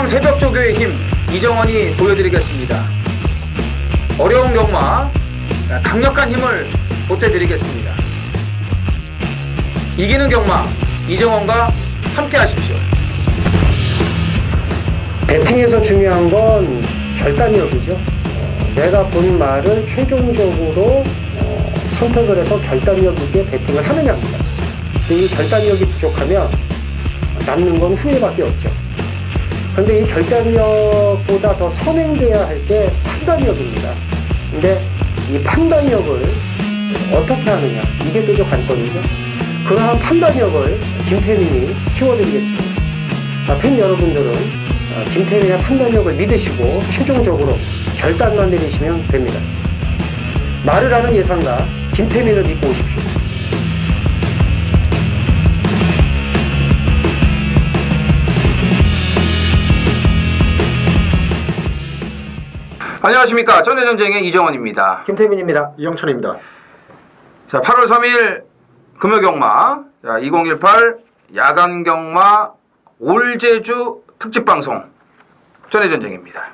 기상 새벽 조교의 힘 이정원이 보여드리겠습니다. 어려운 경마 강력한 힘을 보태드리겠습니다. 이기는 경마 이정원과 함께 하십시오. 배팅에서 중요한 건 결단력이죠. 내가 본 말을 최종적으로 선택을 해서 결단력 있게 배팅을 하느냐입니다. 이 결단력이 부족하면 남는 건 후회밖에 없죠. 그런데 이 결단력보다 더 선행돼야 할 게 판단력입니다. 근데 이 판단력을 어떻게 하느냐, 이게 또 관건이죠. 그러한 판단력을 김태민이 키워드리겠습니다. 팬 여러분들은 김태민의 판단력을 믿으시고 최종적으로 결단만 내리시면 됩니다. 말을 하는 예상가 김태민을 믿고 오십시오. 안녕하십니까. 전해전쟁의 이정원입니다. 김태민입니다. 이영찬입니다. 자, 8월 3일 금요경마 2018 야간경마 올제주 특집방송 전해전쟁입니다.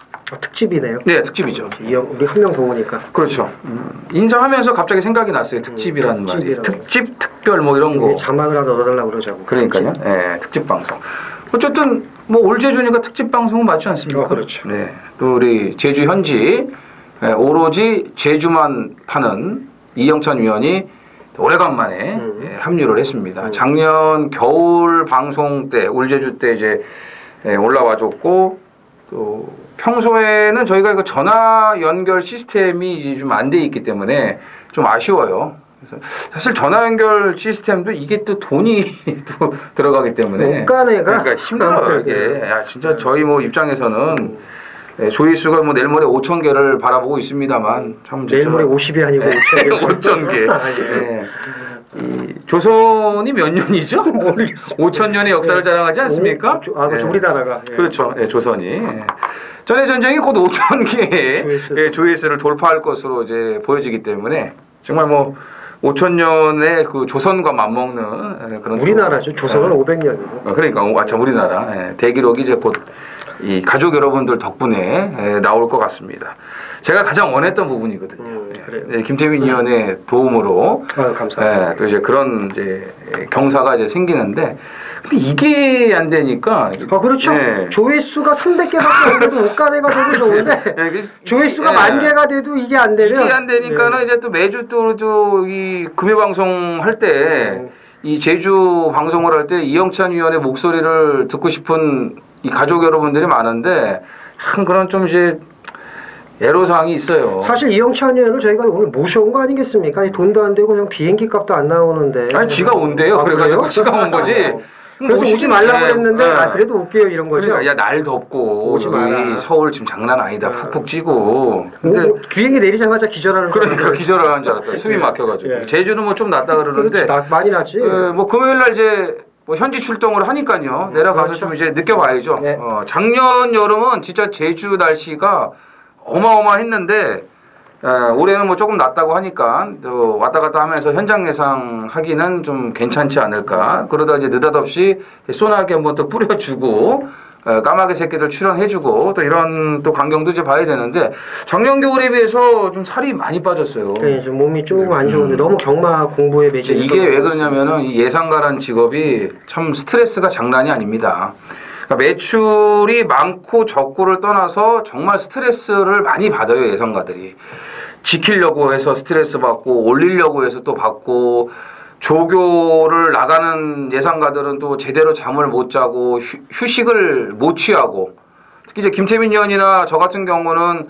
특집이네요. 네, 특집이죠. 우리 한 명 더 오니까. 그렇죠. 인사하면서 갑자기 생각이 났어요. 특집이라는 말이. 특집, 특별 뭐 이런 거. 자막을 하나 넣어달라고 그러자고. 그러니까요. 네, 특집방송. 어쨌든 뭐 올제주니까 특집방송은 맞지 않습니까? 그렇죠. 네, 또 우리 제주 현지 오로지 제주만 파는 이영찬 위원이 오래간만에 합류를 했습니다. 작년 겨울 방송 때 올제주 때 이제 올라와줬고, 또 평소에는 저희가 이거 전화 연결 시스템이 좀 안 돼 있기 때문에 좀 아쉬워요. 그래서 사실 전화 연결 시스템도 이게 또 돈이 또 들어가기 때문에 못가네가 그러니까 힘들어요 이게. 야, 진짜 저희 뭐 입장에서는 조회수가 뭐 내일 모레 5,000개를 바라보고 있습니다만 참 내일 모레 50이 아니고 5,000개. 네. 이 조선이 몇 년이죠? 모르겠어요. 5,000년의 역사를 자랑하지 않습니까? 우리나라가. 그렇죠. 조선이. 전해전쟁이 곧 5,000개의 조회수를 돌파할 것으로 이제 보여지기 때문에 정말 뭐 5,000년의 그 조선과 맞먹는 그런. 우리나라죠. 조선은 500년이고. 그러니까 참 우리나라 대기록이 이제 곧 이 가족 여러분들 덕분에 나올 것 같습니다. 제가 가장 원했던 부분이거든요. 그래요. 김태민 의원의 도움으로 감사합니다. 또 이제 그런 이제 경사가 이제 생기는데, 근데 이게 안 되니까. 그렇죠. 조회수가 300개밖에 안 돼도 옷가네가 되고 좋은데 조회수가 10,000개가 돼도 이게 안 되면 이게 안 되니까는 이제 또 매주 또 이 금요 방송 할 때 이 제주 방송을 할 때 이영찬 위원의 목소리를 듣고 싶은 이 가족 여러분들이 많은데 한 그런 좀 이제 애로사항이 있어요. 사실 이영찬 의원을 저희가 오늘 모셔온 거 아니겠습니까? 돈도 안 되고 그냥 비행기 값도 안 나오는데. 아니 지가 온대요. 그래가지고 지가 온 거지. 그래서 오지 말라고 했는데 그래도 올게요 이런 거죠. 그러니까 야, 날 덥고 오지 마라. 서울 지금 장난 아니다. 푹푹 찌고. 근데 비행기 내리자마자 기절하는. 그러니까 기절을 하는 줄 알았다. 숨이 막혀가지고. 제주는 뭐 좀 낫다 그러는데. 그렇지, 많이 낫지. 뭐 금요일 날 이제 뭐 현지 출동을 하니까요. 내려가서 그렇죠. 좀 이제 느껴봐야죠. 네. 작년 여름은 진짜 제주 날씨가 어마어마했는데 올해는 뭐 조금 낫다고 하니까 또 왔다 갔다 하면서 현장 예상하기는 좀 괜찮지 않을까. 그러다 이제 느닷없이 소나기 한번 또 뿌려주고 까마귀 새끼들 출연해주고 또 이런 또 광경도 이제 봐야 되는데, 작년 겨울에 비해서 좀 살이 많이 빠졌어요. 네, 좀 몸이 조금 안 좋은데 너무 경마 공부에 매진해서. 이게 왜 그러냐면은 이 예상가라는 직업이 참 스트레스가 장난이 아닙니다. 그러니까 매출이 많고 적고를 떠나서 정말 스트레스를 많이 받아요, 예상가들이. 지키려고 해서 스트레스 받고 올리려고 해서 또 받고, 조교를 나가는 예상가들은 또 제대로 잠을 못 자고 휴식을 못 취하고, 특히 이제 김태민 의원이나 저 같은 경우는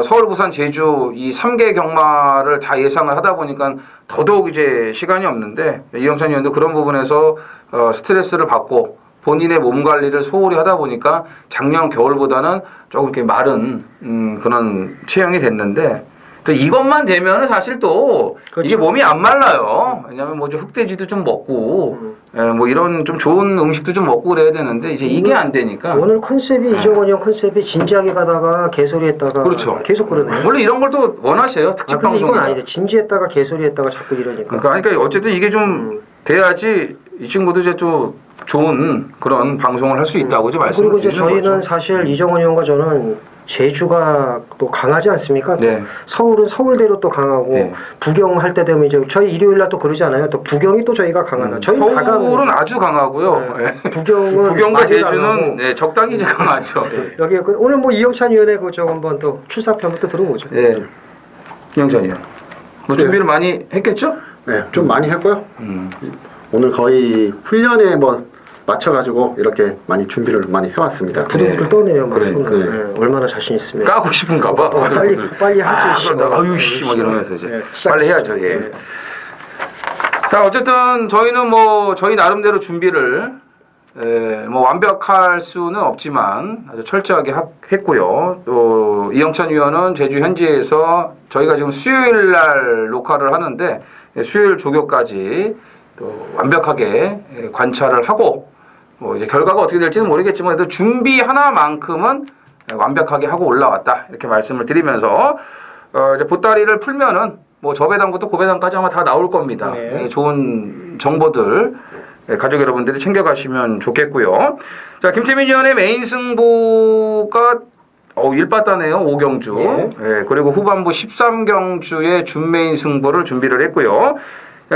서울, 부산, 제주 이 3개 경마를 다 예상을 하다 보니까 더더욱 이제 시간이 없는데, 이영찬 의원도 그런 부분에서 스트레스를 받고 본인의 몸 관리를 소홀히 하다 보니까 작년 겨울보다는 조금 이렇게 마른 그런 체형이 됐는데, 또 이것만 되면은 사실 또 그렇죠. 이게 몸이 안 말라요. 왜냐면 뭐 흑돼지도 좀 먹고 뭐 이런 좀 좋은 음식도 좀 먹고 그래야 되는데 이제 이게 안 되니까. 오늘 컨셉이 이정원이 형 컨셉이 진지하게 가다가 개소리했다가 그렇죠. 계속 그러네요. 원래 이런 걸 또 원하세요. 특집 방송. 근데 이건 아닌데 진지했다가 개소리했다가 자꾸 이러니까. 그러니까 어쨌든 이게 좀 돼야지 이 친구도 이제 좀 좋은 그런 방송을 할 수 있다고 이제 말씀을 그리고 이제 드리는 저희는 거죠. 사실 이정원 의원과 저는 제주가 또 강하지 않습니까? 또 네. 서울은 서울대로 또 강하고 네. 부경할 때 되면 이제 저희 일요일 날 또 그러지 않아요? 또 부경이 또 저희가 강하다. 저희 서울은 아주 강하고요. 네. 부경은 부경과 많이 제주는 강하고. 네, 적당히 이제 강하죠. 여기 오늘 뭐 이영찬 의원의 그저 한번 또 출사편부터 들어보죠. 네. 이영찬 의원. 뭐 준비를 많이 했겠죠? 네, 좀 많이 했고요. 오늘 거의 훈련에 뭐 맞춰가지고 이렇게 많이 준비를 많이 해왔습니다. 부들부들 떠네요. 막 그러니까. 손을. 네. 얼마나 자신 있으면. 까고 싶은가 봐. 빨리 하지. 그러다 아유 씨막 이러면서 이제 네, 빨리 해야죠. 예. 네. 자 어쨌든 저희는 뭐 저희 나름대로 준비를 뭐 완벽할 수는 없지만 아주 철저하게 했고요. 또 이영찬 위원은 제주 현지에서 저희가 지금 수요일 날 녹화를 하는데 수요일 조교까지 또 완벽하게 관찰을 하고 뭐 이제 결과가 어떻게 될지는 모르겠지만 그래도 준비 하나만큼은 완벽하게 하고 올라왔다 이렇게 말씀을 드리면서 이제 보따리를 풀면은 뭐 저배당부터 고배당까지 아마 다 나올 겁니다. 네. 좋은 정보들 가족 여러분들이 챙겨가시면 좋겠고요. 자 김태민 위원의 메인 승부가 일바다네요. 5경주. 네. 예, 그리고 후반부 13경주의 준메인 승부를 준비를 했고요.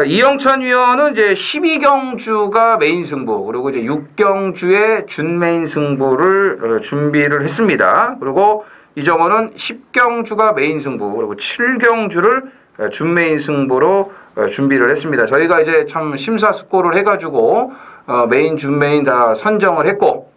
이영찬 위원은 이제 12경주가 메인 승부, 그리고 이제 6경주의 준메인 승부를 준비를 했습니다. 그리고 이정원은 10경주가 메인 승부, 그리고 7경주를 준메인 승부로 준비를 했습니다. 저희가 이제 참 심사숙고를 해가지고 메인, 준메인 다 선정을 했고,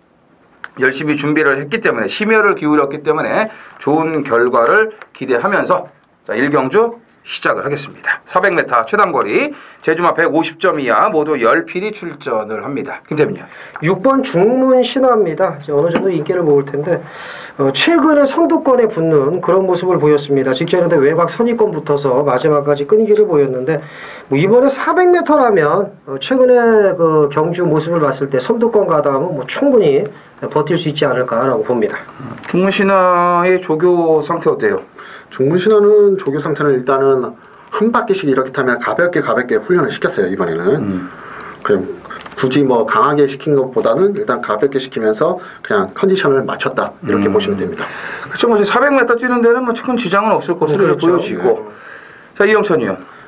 열심히 준비를 했기 때문에, 심혈을 기울였기 때문에 좋은 결과를 기대하면서 자, 1경주 시작을 하겠습니다. 400m 최단거리 제주마 150점 이하 모두 10필이 출전을 합니다. 김태민 님. 6번 중문 신화입니다. 이제 어느 정도 인기를 모을 텐데 최근에 선두권에 붙는 그런 모습을 보였습니다. 직전에 외곽 선입권 붙어서 마지막까지 끈기를 보였는데 뭐 이번에 400m라면 최근에 그 경주 모습을 봤을 때 선두권 가다하면 뭐 충분히 버틸 수 있지 않을까라고 봅니다. 중문 신화의 조교 상태 어때요? 중문 신화는 조교 상태는 일단은 한 바퀴씩 이렇게 타면 가볍게 훈련을 시켰어요 이번에는. 그냥 굳이 뭐 강하게 시킨 것보다는 일단 가볍게 시키면서 그냥 컨디션을 맞췄다 이렇게 보시면 됩니다. 그렇죠. 뭐 400m 뛰는 데는 뭐 큰 지장은 없을 것으로 그렇죠. 보여지고. 네. 자 이영찬 의원.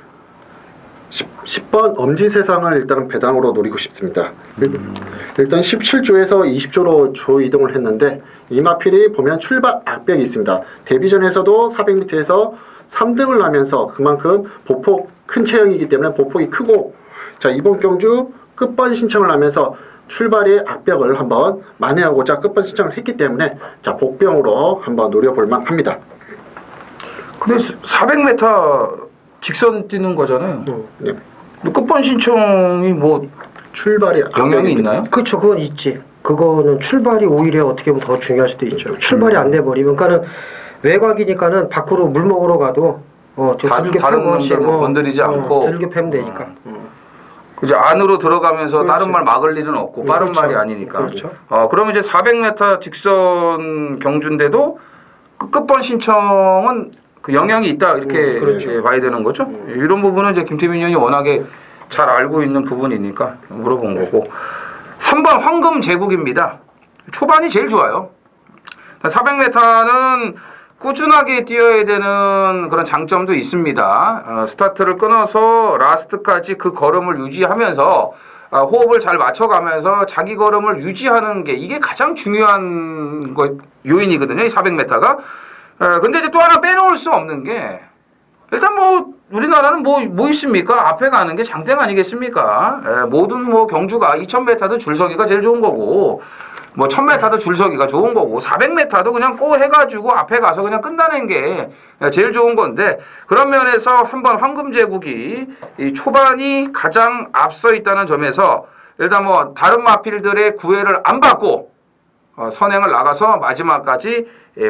10번 엄지세상을 일단은 배당으로 노리고 싶습니다. 일단 17조에서 20조로 조 이동을 했는데 이마필이 보면 출발 악벽이 있습니다. 데뷔전에서도 400m에서 3등을 하면서 그만큼 보폭 큰 체형이기 때문에 보폭이 크고 자 이번 경주 끝번 신청을 하면서 출발의 악벽을 한번 만회하고자 끝번 신청을 했기 때문에 자 복병으로 한번 노려볼 만합니다. 근데 400m 직선 뛰는 거잖아요. 네. 끝번 신청이 뭐 출발이 영향이 있나요? 그렇죠. 그건 있지. 그거는 출발이 오히려 어떻게 보면 더 중요할 수도 있죠. 출발이 안 돼 버리면 그러니까는 외곽이니까는 밖으로 물 먹으러 가도 다른 놈들 뭐 건드리지 않고 들게 패면 되니까. 이제 안으로 들어가면서 그렇죠. 다른 말 막을 일은 없고 빠른 그렇죠. 말이 아니니까. 그렇죠. 그러면 이제 400m 직선 경주인데도 끝번 신청은 그 영향이 있다 이렇게 그렇죠. 봐야 되는 거죠. 이런 부분은 이제 김태민 의원이 워낙에 잘 알고 있는 부분이니까 물어본 거고. 3번 황금 제국입니다. 초반이 제일 좋아요. 400m는 꾸준하게 뛰어야 되는 그런 장점도 있습니다. 스타트를 끊어서 라스트까지 그 걸음을 유지하면서 호흡을 잘 맞춰가면서 자기 걸음을 유지하는 게 이게 가장 중요한 요인이거든요. 이 400m가. 근데 이제 또 하나 빼놓을 수 없는 게 일단 뭐 우리나라는 뭐 있습니까? 앞에 가는 게 장땡 아니겠습니까? 모든 뭐 경주가 2000m도 줄서기가 제일 좋은 거고 뭐 1000m도 줄서기가 좋은 거고 400m도 그냥 꼬 해가지고 앞에 가서 그냥 끝나는 게 제일 좋은 건데 그런 면에서 한번 황금제국이 이 초반이 가장 앞서 있다는 점에서 일단 뭐 다른 마필들의 구애를 안 받고 선행을 나가서 마지막까지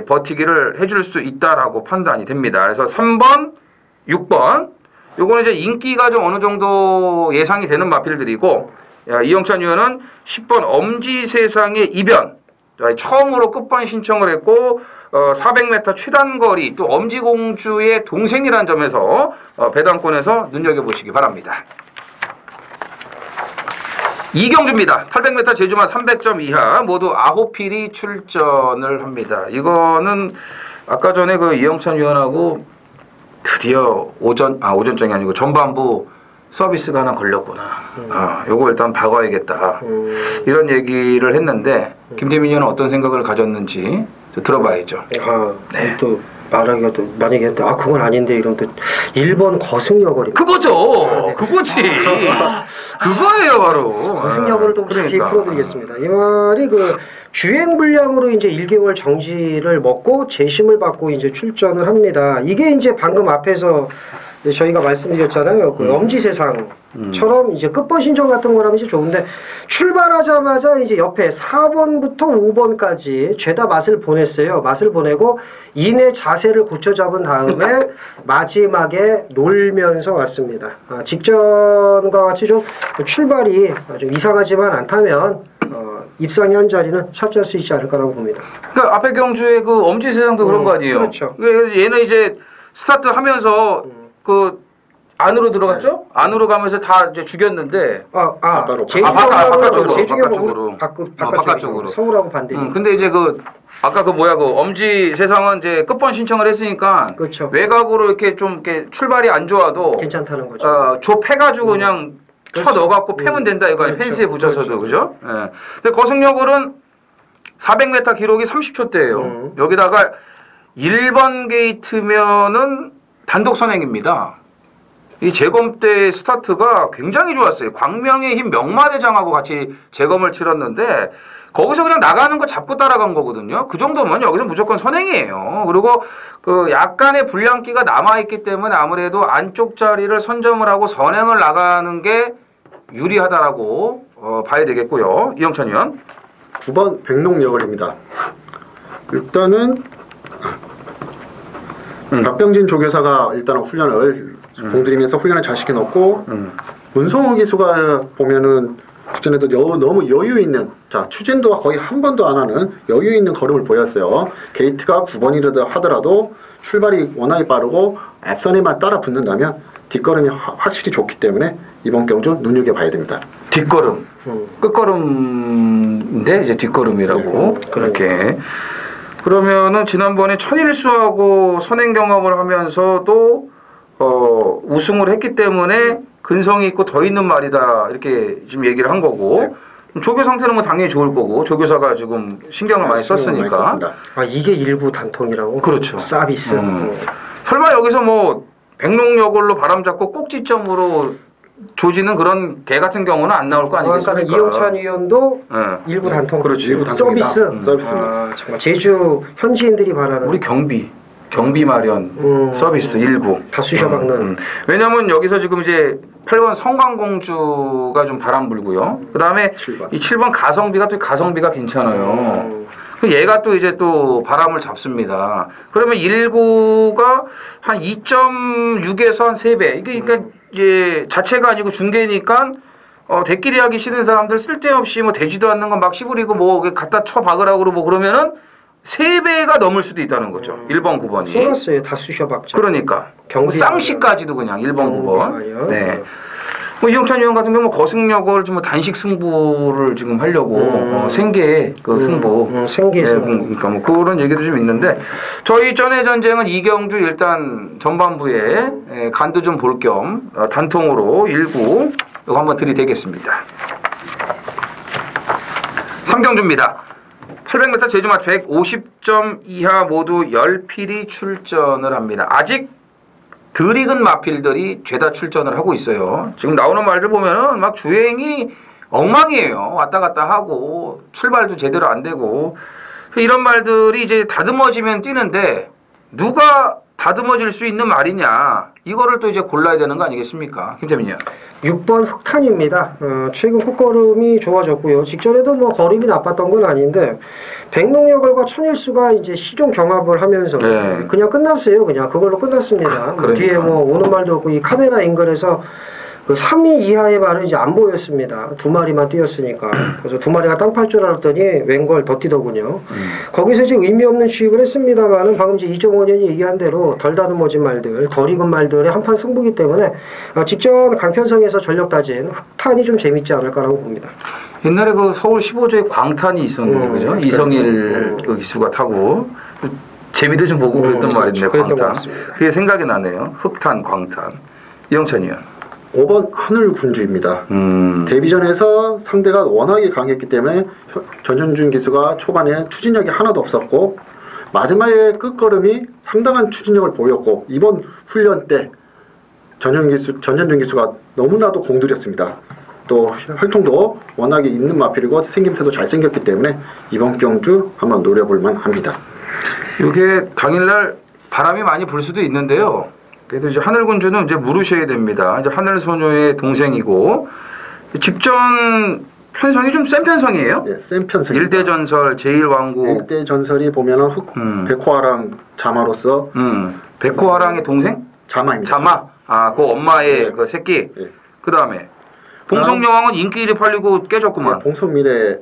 버티기를 해줄 수 있다라고 판단이 됩니다. 그래서 3번, 6번 요거는 이제 인기가 좀 어느 정도 예상이 되는 마필들이고 이영찬 의원은 10번 엄지세상의 이변 처음으로 끝번 신청을 했고 400m 최단거리 또 엄지공주의 동생이라는 점에서 배당권에서 눈여겨보시기 바랍니다. 이경주입니다. 800m 제주마 300점 이하 모두 9필이 출전을 합니다. 이거는 아까 전에 그 이영찬 위원하고 드디어 오전장이 아니고 전반부 서비스가 하나 걸렸구나. 요거 일단 박아야겠다. 이런 얘기를 했는데 김태민 의원은 어떤 생각을 가졌는지 들어봐야죠. 네. 또 말하기가 또 만약에 그건 아닌데 이러면 또 1번 거승여걸입니다. 그거죠. 그거지. 그거예요 바로. 거승여걸을 또 자세히 풀어드리겠습니다. 이 말이 그 주행 불량으로 이제 1개월 정지를 먹고 재심을 받고 이제 출전을 합니다. 이게 이제 방금 앞에서 저희가 말씀드렸잖아요. 그 엄지세상처럼 이제 끝번 신청 같은 거라면 이제 좋은데 출발하자마자 이제 옆에 4번부터 5번까지 죄다 맛을 보냈어요. 맛을 보내고 이내 자세를 고쳐 잡은 다음에 마지막에 놀면서 왔습니다. 직전과 같이 좀 출발이 좀 이상하지만 않다면 입상의 한 자리는 차지할 수 있지 않을까라고 봅니다. 그러니까 앞에 경주의 그 엄지세상도 그런 거 아니에요? 그렇죠. 얘는 이제 스타트 하면서 그 안으로 들어갔죠? 안으로 가면서 다 이제 죽였는데 바깥쪽으로 서울하고 반대. 근데 이제 그 아까 그 엄지 세상은 이제 끝번 신청을 했으니까 그렇죠. 외곽으로 이렇게 좀 이렇게 출발이 안 좋아도 괜찮다는 거죠. 좁혀가지고 그냥 쳐 넣어갖고 패면 된다 이거 아니에요? 펜스에 붙여서도 그죠? 예. 근데 거승여걸은 400m 기록이 30초대예요. 여기다가 1번 게이트면은 단독 선행입니다. 이 재검 때 스타트가 굉장히 좋았어요. 광명의 힘 명마대장하고 같이 재검을 치렀는데 거기서 그냥 나가는 거 잡고 따라간 거거든요. 그 정도면 여기서 무조건 선행이에요. 그리고 그 약간의 불량기가 남아있기 때문에 아무래도 안쪽 자리를 선점을 하고 선행을 나가는 게 유리하다라고 봐야 되겠고요. 이영찬 위원. 9번 백농여걸입니다. 일단은 박병진 조교사가 일단은 훈련을 공들이면서 훈련을 잘 시켜놓고 문성호 기수가 보면은 직전에도 너무 여유 있는 추진도 거의 한 번도 안 하는 여유 있는 걸음을 보였어요. 게이트가 9번이라도 하더라도 출발이 워낙에 빠르고 앞선에만 따라 붙는다면 뒷걸음이 확실히 좋기 때문에 이번 경주 눈여겨봐야 됩니다. 뒷걸음, 끝걸음인데 이제 뒷걸음이라고 그렇게. 그러면은 지난번에 천일수하고 선행 경험을 하면서도 우승을 했기 때문에 근성이 있고 더 있는 말이다 이렇게 지금 얘기를 한 거고 조교 상태는 뭐 당연히 좋을 거고 조교사가 지금 신경을 많이 썼으니까 이게 일부 단통이라고? 그렇죠. 서비스. 설마 여기서 뭐 백농여걸로 바람 잡고 꼭지점으로 조지는 그런 개 같은 경우는 안 나올 거 아니겠습니까? 이영찬 위원도 일부 단통. 그렇지. 일부 서비스입니다. 정말 제주 현지인들이 바라는 우리 경비 마련 서비스 1구 다 쑤셔박는. 왜냐면 여기서 지금 이제 8번 성광공주가 좀 바람 불고요. 그 다음에 이 7번 가성비가 또 가성비가 괜찮아요. 얘가 또 이제 또 바람을 잡습니다. 그러면 1구가 한 2.6에서 한 3배. 이게 그러니까 이제 자체가 아니고 중계니까 대끼리 하기 싫은 사람들 쓸데없이 뭐 되지도 않는 건 막 씹으리고 뭐 갖다 쳐 박으라고 그러고 그러면은 3배가 넘을 수도 있다는 거죠. 1번, 9번이. 쏘았어요. 다 쑤셔박죠. 그러니까. 쌍시까지도 그냥 1번, 9번. 네. 뭐 이영찬 위원 같은 경우 거승여걸 좀 단식 승부를 지금 하려고 생계 그 승부. 생계 승부. 그러니까 뭐 그런 얘기도 좀 있는데 저희 전의 전쟁은 이경주 일단 전반부에 간도 좀 볼 겸 단통으로 1구 이거 한번 들이대겠습니다. 3경주입니다. 800m 제주마 150점 이하 모두 10필이 출전을 합니다. 아직 덜 익은 마필들이 죄다 출전을 하고 있어요. 지금 나오는 말들 보면은 막 주행이 엉망이에요. 왔다 갔다 하고 출발도 제대로 안 되고 이런 말들이 이제 다듬어지면 뛰는데 누가 다듬어질 수 있는 말이냐 이거를 또 이제 골라야 되는 거 아니겠습니까? 김태민 의원. 6번 흑탄입니다. 최근 콧걸음이 좋아졌고요. 직전에도 뭐 걸음이 나빴던 건 아닌데 백농여걸과 천일수가 이제 시종 경합을 하면서 그냥 끝났어요. 그냥 그걸로 끝났습니다. 그러니까. 뒤에 뭐 오는 말도 없고 이 카메라 앵글에서 그 3위 이하의 말은 이제 안 보였습니다. 두 마리만 뛰었으니까. 그래서 두 마리가 땅팔 줄 알았더니 웬걸 더 뛰더군요. 거기서 이제 의미 없는 취입을 했습니다만은 방금 이제 이정원 의원이 얘기한 대로 덜 다듬어진 말들, 덜 익은 말들의 한판 승부기 때문에 직전 강편성에서 전력 따진 흑탄이 좀 재밌지 않을까라고 봅니다. 옛날에 그 서울 15조에 광탄이 있었는데 그죠? 이성일 그 기수가 타고 재미도 좀 보고 그랬던 말인데 광탄. 그게 생각이 나네요. 흑탄, 광탄. 이영찬 의원. 5번 하늘군주입니다. 데뷔전에서 상대가 워낙에 강했기 때문에 전현준 기수가 초반에 추진력이 하나도 없었고 마지막에 끝걸음이 상당한 추진력을 보였고 이번 훈련 때 전현준 기수가 너무나도 공들였습니다. 또 혈통도 워낙에 있는 마필이고 생김새도 잘생겼기 때문에 이번 경주 한번 노려볼 만합니다. 이게 당일날 바람이 많이 불 수도 있는데요. 그래도 이제 하늘군주는 이제 물으셔야 됩니다. 이제 하늘소녀의 동생이고 직전 편성이 좀 센 편성이에요. 네, 센 편성. 일대전설, 제1왕국. 일대전설이 보면은 백호아랑 자마로서. 백호아랑의 동생? 자마입니다. 자마. 아, 그 엄마의 네. 그 새끼. 네. 그 다음에 봉성여왕은 인기일이 팔리고 깨졌구만. 네, 봉성미래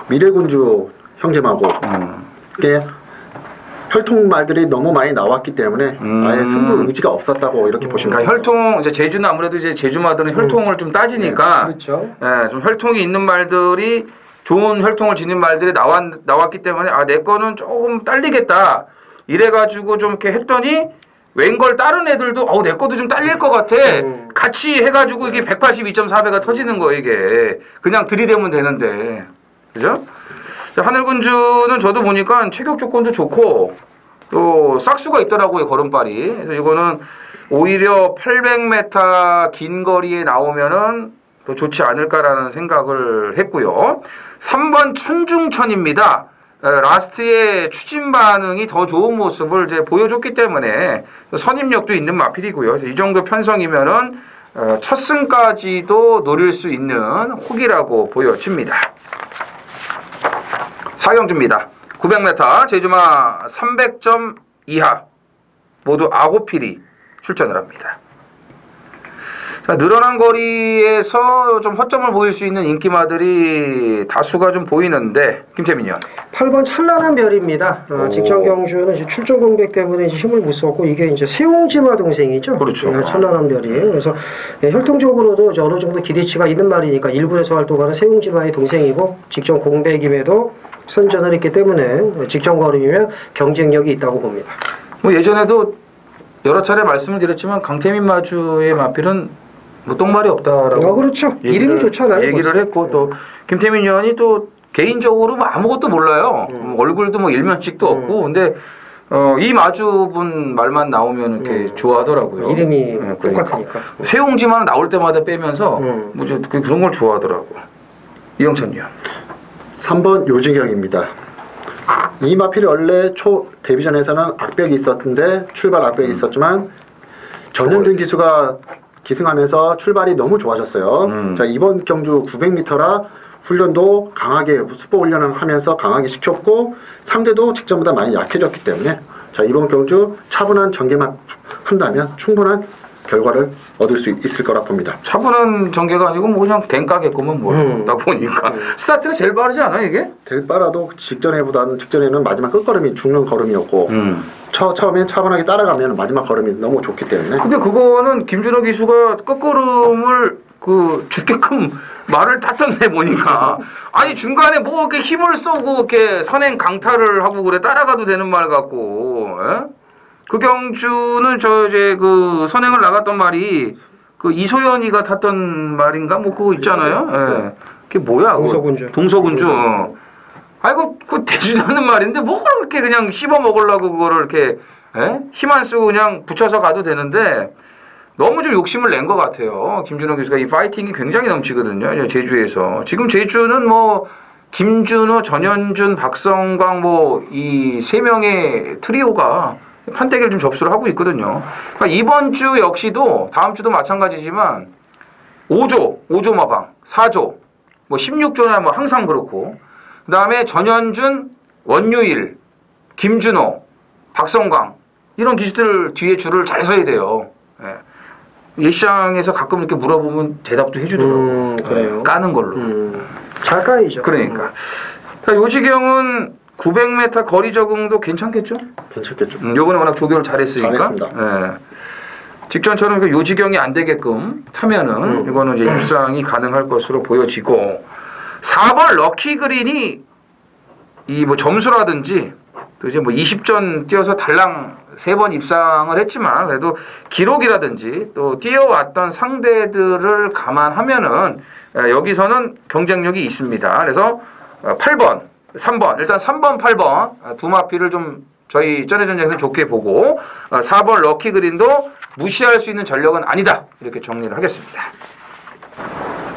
미래군주 형제마고. 이게 혈통 말들이 너무 많이 나왔기 때문에 아예 승부 의지가 없었다고 이렇게 보시면 그러니까 혈통 이제 제주는 아무래도 이제 제주마들은 혈통을 좀 따지니까 네, 그렇죠. 예, 좀 혈통이 있는 말들이 좋은 혈통을 지닌 말들이 나왔기 때문에 아, 내 거는 조금 딸리겠다 이래가지고 좀 이렇게 했더니 웬걸 다른 애들도 내 거도 좀 딸릴 것 같아 같이 해가지고 이게 182.4배가 터지는 거예요. 이게 그냥 들이대면 되는데 그죠? 하늘군주는 저도 보니까 체격 조건도 좋고 또 싹수가 있더라고요. 걸음발이. 그래서 이거는 오히려 800m 긴 거리에 나오면은 더 좋지 않을까라는 생각을 했고요. 3번 천중천입니다. 라스트의 추진 반응이 더 좋은 모습을 이제 보여줬기 때문에 선임력도 있는 마필이고요. 그래서 이 정도 편성이면은 첫 승까지도 노릴 수 있는 혹이라고 보여집니다. 사경주입니다. 900m 제주마 300점 이하 모두 9필이 출전을 합니다. 자, 늘어난 거리에서 좀 허점을 보일 수 있는 인기마들이 다수가 좀 보이는데 김태민 의원. 8번 찬란한 별입니다. 직전 경주는 이제 출전 공백 때문에 이제 힘을 못 썼고 이게 이제 세옹지마 동생이죠. 그렇죠. 찬란한 별이. 그래서 혈통적으로도 이제 어느 정도 기대치가 있는 말이니까 일군에서 활동하는 세옹지마의 동생이고 직전 공백임에도 선전을 했기 때문에 직전 걸음이면 경쟁력이 있다고 봅니다. 뭐 예전에도 여러 차례 말씀을 드렸지만 강태민 마주의 마필은 뭐 똥말이 없다라고. 그렇죠. 이름이 좋잖아요. 얘기를 벌써. 했고 또 김태민 의원이 또 개인적으로 뭐 아무것도 몰라요. 얼굴도 뭐 일면식도 없고 근데 이 마주분 말만 나오면 이렇게 좋아하더라고요. 이름이 그러니까. 똑같으니까. 세옹지만 나올 때마다 빼면서 뭐 그런 걸 좋아하더라고. 이영찬 의원. 3번 요진경입니다. 이 마필이 원래 초 데뷔전에서는 악벽이 있었는데 출발 악벽이 있었지만 전현준 기수가 기승하면서 출발이 너무 좋아졌어요. 자, 이번 경주 900m라 훈련도 강하게 수포 훈련을 하면서 강하게 시켰고 상대도 직전보다 많이 약해졌기 때문에 자, 이번 경주 차분한 전개만 한다면 충분한 결과를 얻을 수 있을 거라 봅니다. 차분한 전개가 아니고 뭐 그냥 댕가겠구만 뭐. 딱 보니까 스타트가 제일 빠르지 않아 이게? 될 바라도 직전에는 마지막 끝걸음이 죽는 걸음이었고 처음엔 차분하게 따라가면 마지막 걸음이 너무 좋기 때문에. 근데 그거는 김준호 기수가 끝걸음을 그 죽게끔 말을 탔던데 보니까 아니 중간에 뭐 이렇게 힘을 쏘고 이렇게 선행 강탈을 하고 그래 따라가도 되는 말 같고. 에? 그 경주는 저 이제 그 선행을 나갔던 말이 그 이소연이가 탔던 말인가 뭐 그거 있잖아요. 예. 그게 뭐야? 동서군주. 아이고 그 대주지 않는 말인데 뭐 그렇게 그냥 씹어 먹으려고 그거를 이렇게 힘 안 쓰고 그냥 붙여서 가도 되는데 너무 좀 욕심을 낸 것 같아요. 김준호 교수가 이 파이팅이 굉장히 넘치거든요. 제주에서 지금 제주는 뭐 김준호, 전현준, 박성광 뭐 이 세 명의 트리오가 판때기를 좀 접수를 하고 있거든요. 그러니까 이번 주 역시도 다음 주도 마찬가지지만 5조 마방, 4조, 뭐 16조나 뭐 항상 그렇고 그 다음에 전현준, 원유일, 김준호, 박성광 이런 기수들 뒤에 줄을 잘 서야 돼요. 예. 예시장에서 가끔 이렇게 물어보면 대답도 해주더라고요. 그래요. 까는 걸로. 잘 까이죠. 그러니까. 요지경은 900m 거리 적응도 괜찮겠죠? 괜찮겠죠. 요번에 워낙 조교를 잘했으니까. 잘했습니다. 예. 직전처럼 그 요지경이 안 되게끔 타면은 이거는 이제 입상이 가능할 것으로 보여지고 4번 럭키 그린이 이 뭐 점수라든지 또 이제 뭐 20전 뛰어서 달랑 3번 입상을 했지만 그래도 기록이라든지 또 뛰어왔던 상대들을 감안하면은 여기서는 경쟁력이 있습니다. 그래서 8번, 3번 일단 3번, 8번 두 마피를 좀 저희 쩌레전쟁에서 좋게 보고 4번 럭키 그린도 무시할 수 있는 전력은 아니다 이렇게 정리를 하겠습니다.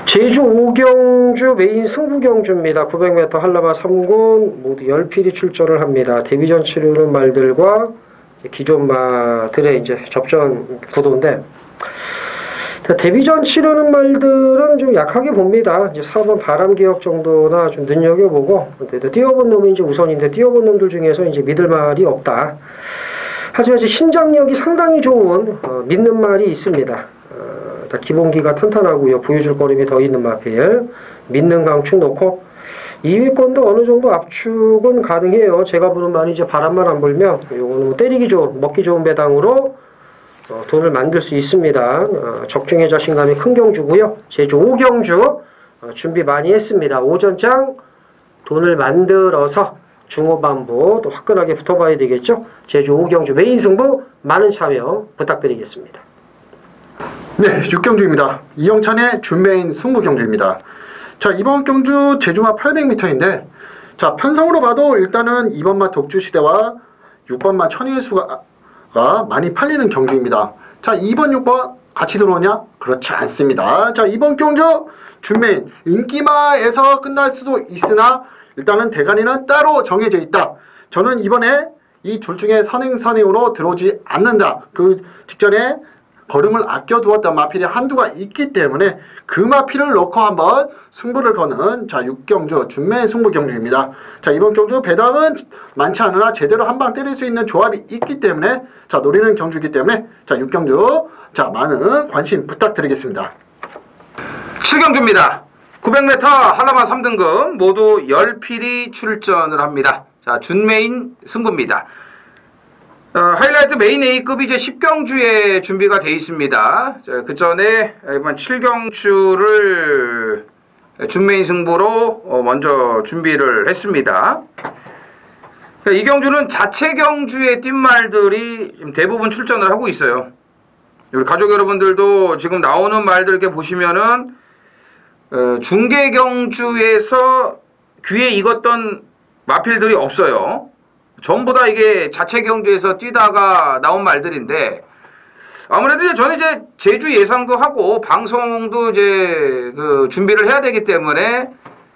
제주 5경주 메인 승부 경주입니다. 900m 한라마 3군 모두 10필이 출전을 합니다. 데뷔전 치르는 말들과 기존 마들의 이제 접전 구도인데 데뷔전 치르는 말들은 좀 약하게 봅니다. 이제 4번 바람기억 정도나 좀 눈여겨보고 뛰어본 놈이 이제 우선인데 뛰어본 놈들 중에서 이제 믿을 말이 없다. 하지만 이제 신장력이 상당히 좋은 믿는 말이 있습니다. 기본기가 탄탄하고요. 부유줄 거림이 더 있는 마필. 믿는 강축 놓고 2위권도 어느 정도 압축은 가능해요. 제가 보는 말이 이제 바람만 안 불면 요거는 뭐 때리기 좋은, 먹기 좋은 배당으로 돈을 만들 수 있습니다. 적중의 자신감이 큰 경주고요. 제주 5경주 준비 많이 했습니다. 오전장 돈을 만들어서 중후반부 또 화끈하게 붙어봐야 되겠죠. 제주 5경주 메인 승부 많은 참여 부탁드리겠습니다. 네, 6경주입니다. 이영찬의 준메인 승부 경주입니다. 자, 이번 경주 제주마 800m인데 자, 편성으로 봐도 일단은 2번마 독주시대와 6번마 천일수가 많이 팔리는 경주입니다. 자, 2번, 6번 같이 들어오냐? 그렇지 않습니다. 자, 이번 경주 준메인 인기마에서 끝날 수도 있으나 일단은 대가리는 따로 정해져 있다. 저는 이번에 이 둘 중에 선행으로 들어오지 않는다. 그 직전에 걸음을 아껴두었던 마필이 한두가 있기 때문에 그 마필을 놓고 한번 승부를 거는 자 6경주 준메인 승부 경주입니다. 자, 이번 경주 배당은 많지 않으나 제대로 한방 때릴 수 있는 조합이 있기 때문에 자 노리는 경주이기 때문에 자 6경주 자 많은 관심 부탁드리겠습니다. 7경주입니다. 900m 한라마 3등급 모두 10필이 출전을 합니다. 자, 준메인 승부입니다. 하이라이트 메인 A급이 이제 10경주에 준비가 돼 있습니다. 그 전에 이번 7경주를 준메인 승부로 먼저 준비를 했습니다. 이 경주는 자체 경주에 뛴 말들이 대부분 출전을 하고 있어요. 우리 가족 여러분들도 지금 나오는 말들 이렇게 보시면은 중계 경주에서 귀에 익었던 마필들이 없어요. 전부 다 이게 자체 경주에서 뛰다가 나온 말들인데 아무래도 이제 저는 이제 제주 예상도 하고 방송도 이제 그 준비를 해야 되기 때문에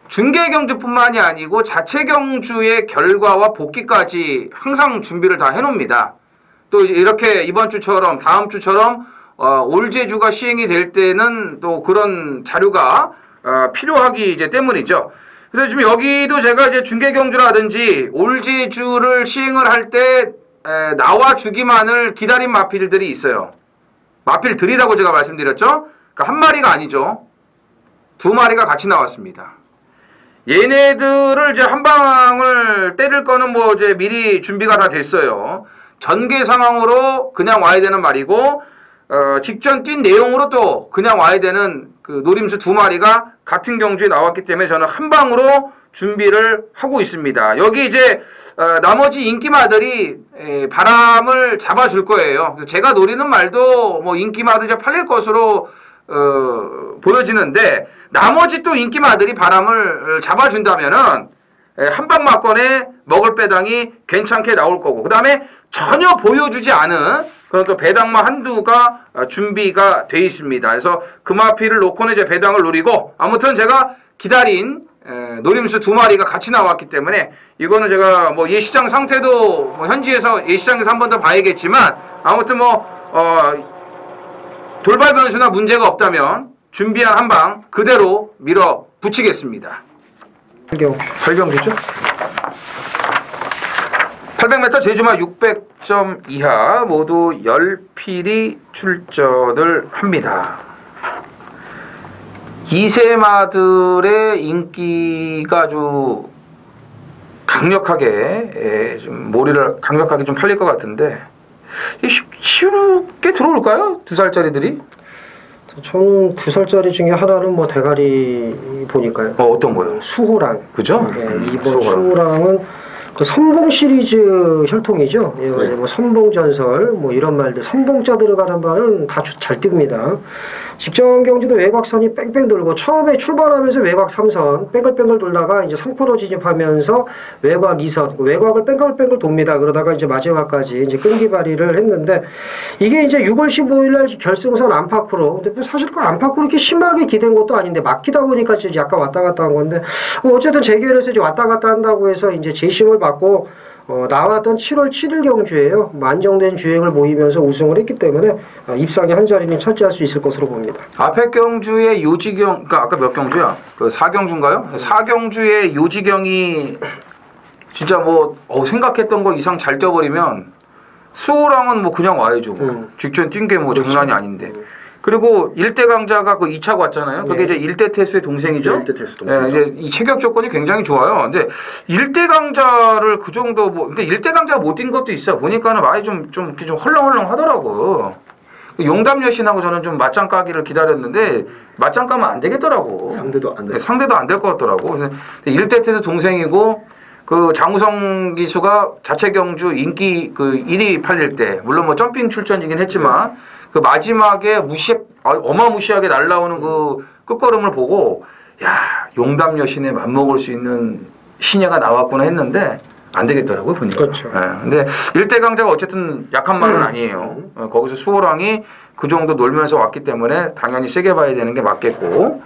중계 경주뿐만이 아니고 자체 경주의 결과와 복귀까지 항상 준비를 다 해놓습니다. 또 이제 이렇게 이번 주처럼 다음 주처럼 올 제주가 시행이 될 때는 또 그런 자료가 필요하기 이제 때문이죠. 그래서 지금 여기도 제가 이제 중계 경주라든지 올 제주를 시행을 할 때 나와 주기만을 기다린 마필들이 있어요. 마필들이라고 제가 말씀드렸죠. 그러니까 한 마리가 아니죠. 두 마리가 같이 나왔습니다. 얘네들을 이제 한 방을 때릴 거는 뭐 이제 미리 준비가 다 됐어요. 전개 상황으로 그냥 와야 되는 말이고 직전 뛴 내용으로 또 그냥 와야 되는 그 노림수 두 마리가 같은 경주에 나왔기 때문에 저는 한 방으로 준비를 하고 있습니다. 여기 이제 나머지 인기마들이 바람을 잡아줄 거예요. 제가 노리는 말도 뭐 인기마들 이제 팔릴 것으로 보여지는데 나머지 또 인기마들이 바람을 잡아준다면은 한방 막건에 먹을 배당이 괜찮게 나올 거고 그 다음에 전혀 보여주지 않은 그런 또 배당마 한두가 준비가 돼 있습니다. 그래서 그 마피를 놓고는 이제 배당을 노리고 아무튼 제가 기다린 노림수 두 마리가 같이 나왔기 때문에 이거는 제가 뭐 예시장 상태도 뭐 현지에서 예시장에서 한 번 더 봐야겠지만 아무튼 뭐 돌발 변수나 문제가 없다면 준비한 한방 그대로 밀어 붙이겠습니다. 8경주죠? 800m 제주마 600점 이하 모두 10필이 출전을 합니다. 2세마들의 인기가 아주 강력하게 좀 몰이를 강력하게 좀 팔릴 것 같은데 쉽게 들어올까요? 2살짜리들이? 저는 2살짜리 중에 하나는 뭐 대가리 보니까요. 어떤 거요? 수호랑. 그죠? 이번 수호랑은 그 선봉 시리즈 혈통이죠. 예, 네. 뭐 선봉전설 뭐 이런 말들 선봉자 들어가는 말은 다 잘 뜹니다. 직전 경주도 외곽선이 뺑뺑 돌고 처음에 출발하면서 외곽 3선 뺑글뺑글 돌다가 이제 3코너 진입하면서 외곽 2선 외곽을 뺑글뺑글 돕니다. 그러다가 이제 마지막까지 이제 끈기 발휘를 했는데 이게 이제 6월 15일 날 결승선 안팎으로 근데 사실 그 안팎으로 이렇게 심하게 기댄 것도 아닌데 막히다 보니까 이제 약간 왔다 갔다 한 건데 뭐 어쨌든 재결에서 이제 왔다 갔다 한다고 해서 이제 재심을 받고 나왔던 7월 7일 경주예요. 안정된 주행을 보이면서 우승을 했기 때문에 입상에 한 자리는 차지할 수 있을 것으로 봅니다. 앞에 경주의 요지경, 그러니까 아까 몇 경주야? 그 4경주인가요? 4경주의 요지경이 진짜 뭐 생각했던 거 이상 잘 뛰어버리면 수호랑은 뭐 그냥 와야죠. 뭐. 직전 뛴 게 뭐 장난이 아닌데. 그리고 일대 강자가 그 2차가 왔잖아요. 그게 이제 일대 태수의 동생이죠. 일대 태수 동생. 예, 이제 이 체격 조건이 굉장히 좋아요. 근데 일대 강자를 그 정도 그러니까 일대 강자가 못 뛴 것도 있어. 보니까는 말이 좀 헐렁헐렁 하더라고. 용담 여신하고 저는 좀 맞짱 까기를 기다렸는데 맞짱 까면 안 되겠더라고. 상대도 안 돼. 상대도 안 될 것 같더라고. 그래서 일대 태수 동생이고 그 장우성 기수가 자체 경주 인기 그 1위 팔릴 때 물론 뭐 점핑 출전이긴 했지만 그 마지막에 어마무시하게 날라오는 그 끝걸음을 보고 야 용담 여신에 맞먹을 수 있는 신예가 나왔구나 했는데 안 되겠더라고요 보니까. 그렇죠. 예, 근데 일대 강자가 어쨌든 약한 말은 아니에요. 거기서 수호랑이 그 정도 놀면서 왔기 때문에 당연히 세게 봐야 되는 게 맞겠고.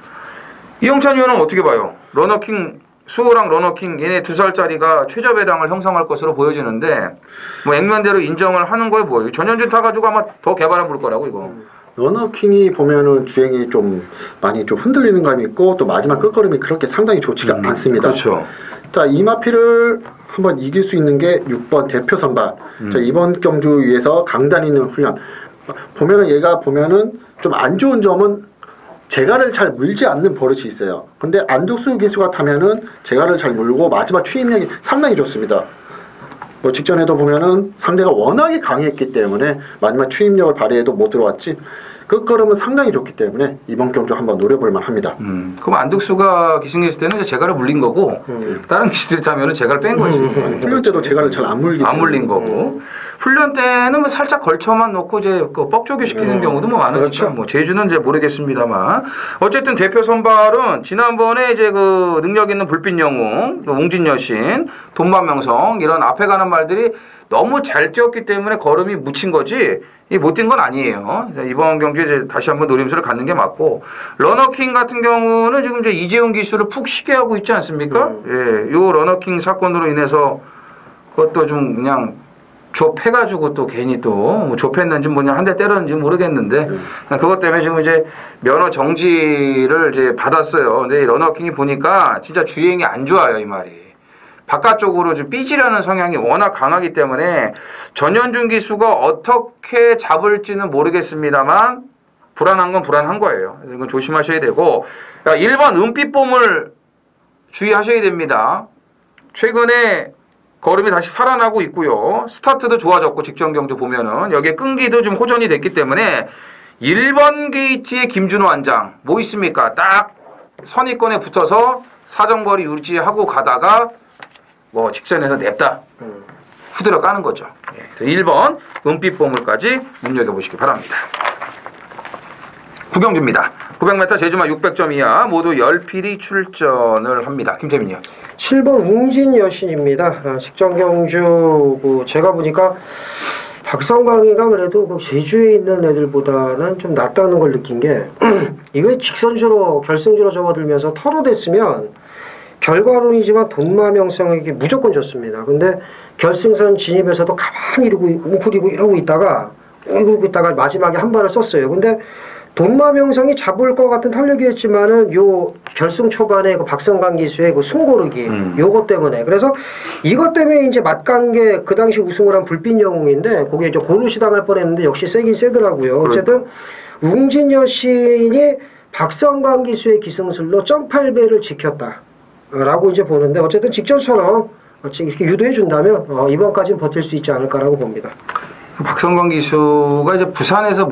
이영찬 의원은 어떻게 봐요? 러너킹 수호랑 러너킹 얘네 2살짜리가 최저 배당을 형성할 것으로 보여지는데 뭐 액면대로 인정을 하는 거에 뭐예요? 전현준 타가지고 아마 더 개발해 볼 거라고 이거. 러너킹이 보면은 주행이 좀 많이 좀 흔들리는 감이 있고 또 마지막 끝걸음이 그렇게 상당히 좋지가 않습니다. 그렇죠. 자, 이마피를 한번 이길 수 있는 게 6번 대표 선발. 자, 이번 경주 위해서 강단 있는 훈련. 보면은 얘가 보면은 좀 안 좋은 점은 재갈을 잘 물지 않는 버릇이 있어요. 근데 안둑수 기수가 타면은 재갈을 잘 물고 마지막 추임력이 상당히 좋습니다. 뭐 직전에도 보면은 상대가 워낙에 강했기 때문에 마지막 추임력을 발휘해도 못 들어왔지. 끝걸음은 상당히 좋기 때문에 이번 경주 한번 노려볼 만합니다. 그럼 안득수가 기승했을 때는 이제 재갈을 물린 거고 다른 기수들이 타면은 재갈을 뺀 거지. 훈련 때도 재갈을 잘 안 물기 안 물린 거고 훈련 때는 뭐 살짝 걸쳐만 놓고 이제 그 뻑조기 시키는 경우도 뭐 많으니까 그렇죠. 뭐 제주는 이제 모르겠습니다만 어쨌든 대표 선발은 지난번에 이제 그 능력 있는 불빛 영웅, 웅진 여신, 돈만명성 이런 앞에 가는 말들이 너무 잘 뛰었기 때문에 걸음이 묻힌 거지 이 못 뛴 건 아니에요. 이번 경주에 이제 다시 한번 노림수를 갖는 게 맞고 러너킹 같은 경우는 지금 이제 이재용 기수를 푹 쉬게 하고 있지 않습니까? 예, 요 러너킹 사건으로 인해서 그것도 좀 그냥 좁해가지고 또 괜히 또뭐 좁혔는지 뭐냐 한 대 때렸는지 모르겠는데 그것 때문에 지금 이제 면허 정지를 이제 받았어요. 근데 러너킹이 보니까 진짜 주행이 안 좋아요 이 말이. 바깥쪽으로 좀 삐지려는 성향이 워낙 강하기 때문에 전현준 기수가 어떻게 잡을지는 모르겠습니다만 불안한 건 불안한 거예요. 이건 조심하셔야 되고 1번 은빛봄을 주의하셔야 됩니다. 최근에 걸음이 다시 살아나고 있고요. 스타트도 좋아졌고 직전 경주 보면은 여기에 끈기도 좀 호전이 됐기 때문에 1번 게이트의 김준호 안장 뭐 있습니까? 딱 선입권에 붙어서 사정거리 유지하고 가다가 뭐 직전에서 냅다 후드려 까는 거죠. 예, 그래서 1번 은빛보물까지 눈여겨보시기 바랍니다. 구경주입니다. 900m 제주마 600점 이하 모두 10필이 출전을 합니다. 김태민이요. 7번 웅진 여신입니다. 직전 경주 제가 보니까 박성광이가 그래도 그 제주에 있는 애들보다는 좀 낫다는 걸 느낀 게 이거 직선주로 결승주로 접어들면서 털어댔으면 결과론이지만 돈마명성에게 무조건 졌습니다. 근데 결승선 진입에서도 가만히 이러고 웅크리고 이러고 있다가 마지막에 한 발을 썼어요. 근데 돈마명성이 잡을 것 같은 탄력이었지만은 요 결승 초반에 그 박성광 기수의 그 숨고르기 요것 때문에 그래서 이것 때문에 이제 맞간 게 그 당시 우승을 한 불빛 영웅인데 거기에 이제 고루시 당할 뻔했는데 역시 세긴 세더라고요. 어쨌든 웅진 여신이 박성광 기수의 기승술로 점팔배를 지켰다라고 이제 보는데 어쨌든 직전처럼 이렇게 유도해 준다면 이번까지는 버틸 수 있지 않을까라고 봅니다. 박성광 기수가 이제 부산에서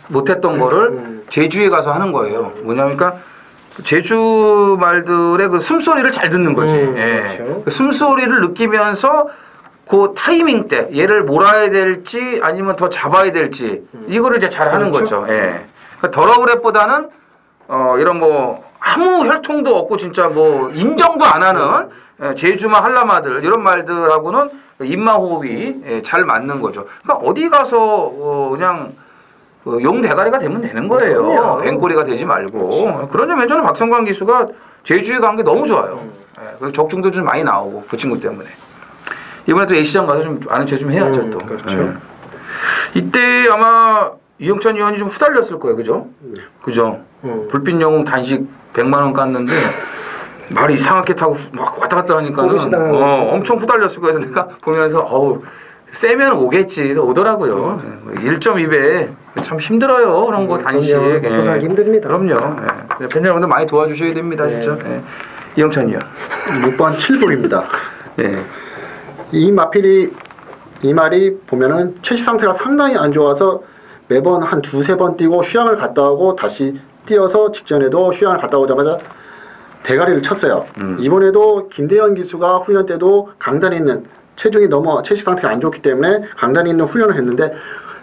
못했던 거를 제주에 가서 하는 거예요. 뭐냐면 그러니까 제주 말들의 그 숨소리를 잘 듣는 거지. 예. 그렇죠. 그 숨소리를 느끼면서 그 타이밍 때 얘를 몰아야 될지 아니면 더 잡아야 될지 이거를 이제 잘 하는 그렇죠. 거죠. 예. 그러니까 더러브랩보다는 이런 뭐 아무 혈통도 없고 진짜 뭐 인정도 안 하는 제주마 한라마들 이런 말들하고는 입마 호흡이 잘 맞는 거죠. 그러니까 어디 가서 그냥 용 대가리가 되면 되는 거예요. 뱅꼬리가 되지 말고. 그런 점에서 저는 박성광 기수가 제주에 간 게 너무 좋아요. 적중도 좀 많이 나오고 그 친구 때문에. 이번에 또 A시장 가서 좀 아는 체 좀 해야죠 또. 그렇죠. 이때 아마 이영찬 의원이 좀 후달렸을 거예요. 그죠? 그죠? 불빛 영웅 단식 100만 원 깠는데 말이 이상하게 타고 막 왔다 갔다 하니까는 엄청 후달렸을 거예요. 그래서 내가 보면서 세면 오겠지. 오더라고요. 1.2배 참 힘들어요. 그런 거 단식. 먹고 살기 힘듭니다. 그럼요. 팬 여러분들 많이 도와주셔야 됩니다. 진짜. 이영찬 의원. 6번 7복입니다. 이 말이 보면은 체식 상태가 상당히 안 좋아서 매번 한 두세 번 뛰고 휴양을 갔다 오고 다시 뛰어서 직전에도 휴양을 갔다 오자마자 대가리를 쳤어요. 이번에도 김대현 기수가 훈련 때도 강단에 있는 체중이 너무 체식 상태가 안 좋기 때문에 강단에 있는 훈련을 했는데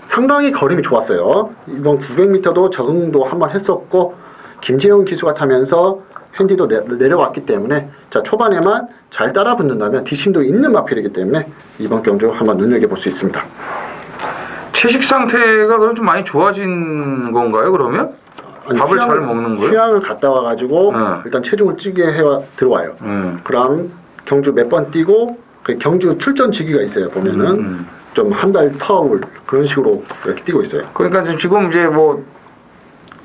상당히 걸음이 좋았어요. 이번 900m도 적응도 한번 했었고 김재훈 기수가 타면서 핸디도 내려왔기 때문에 자 초반에만 잘 따라 붙는다면 뒷심도 있는 마필이기 때문에 이번 경주 한번 눈여겨볼 수 있습니다. 체식 상태가 그럼 좀 많이 좋아진 건가요? 그러면? 아니, 밥을 잘 먹는 거예요? 휴양을 갔다 와가지고 일단 체중을 찌게 들어와요. 그럼 경주 몇 번 뛰고 그 경주 출전 주기가 있어요. 보면은 좀 한 달 터울 그런 식으로 이렇게 뛰고 있어요. 그러니까 지금 이제 뭐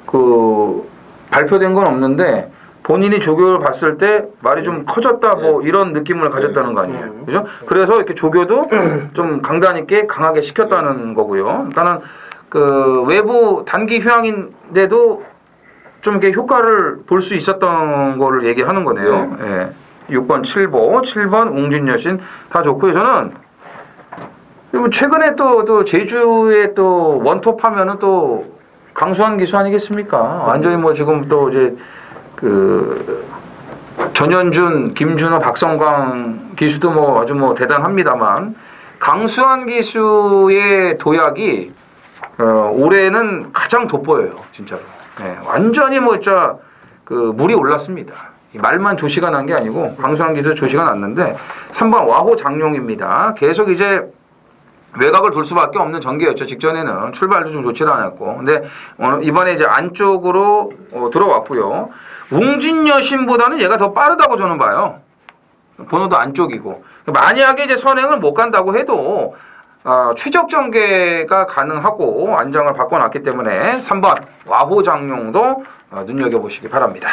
그 발표된 건 없는데 본인이 조교를 봤을 때 말이 좀 커졌다 뭐 이런 느낌을 가졌다는 거 아니에요. 그죠? 그래서 이렇게 조교도 좀 강단 있게 강하게 시켰다는 거고요. 그러니까는 그 외부 단기 휴양인데도 좀 이렇게 효과를 볼 수 있었던 거를 얘기하는 거네요. 6번 7번 웅진 여신 다 좋고요. 저는 최근에 또 제주에 또 원톱 하면은 또 강수환 기수 아니겠습니까? 완전히 뭐 지금 또 이제 그 전현준, 김준호, 박성광 기수도 뭐 아주 뭐 대단합니다만 강수환 기수의 도약이 올해는 가장 돋보여요, 진짜로. 완전히 뭐 진짜 그 물이 올랐습니다. 말만 조시가 난 게 아니고 강수환 기수 조시가 났는데 3번 와호 장룡입니다. 계속 이제 외곽을 돌 수밖에 없는 전개였죠. 직전에는 출발도 좀 좋지 않았고, 근데 이번에 이제 안쪽으로 들어왔고요. 웅진 여신보다는 얘가 더 빠르다고 저는 봐요. 번호도 안쪽이고 만약에 이제 선행을 못 간다고 해도 최적 전개가 가능하고 안장을 바꿔놨기 때문에 3번 와호장룡도 눈여겨보시기 바랍니다.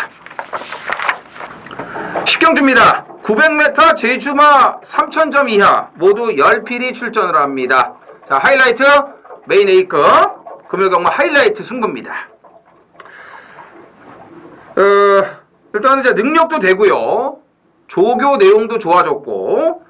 10경주입니다. 900m 제주마 3000점 이하 모두 10필이 출전을 합니다. 자, 하이라이트 메인 A급 금요경마 하이라이트 승부입니다. 일단 이제 능력도 되고요. 조교 내용도 좋아졌고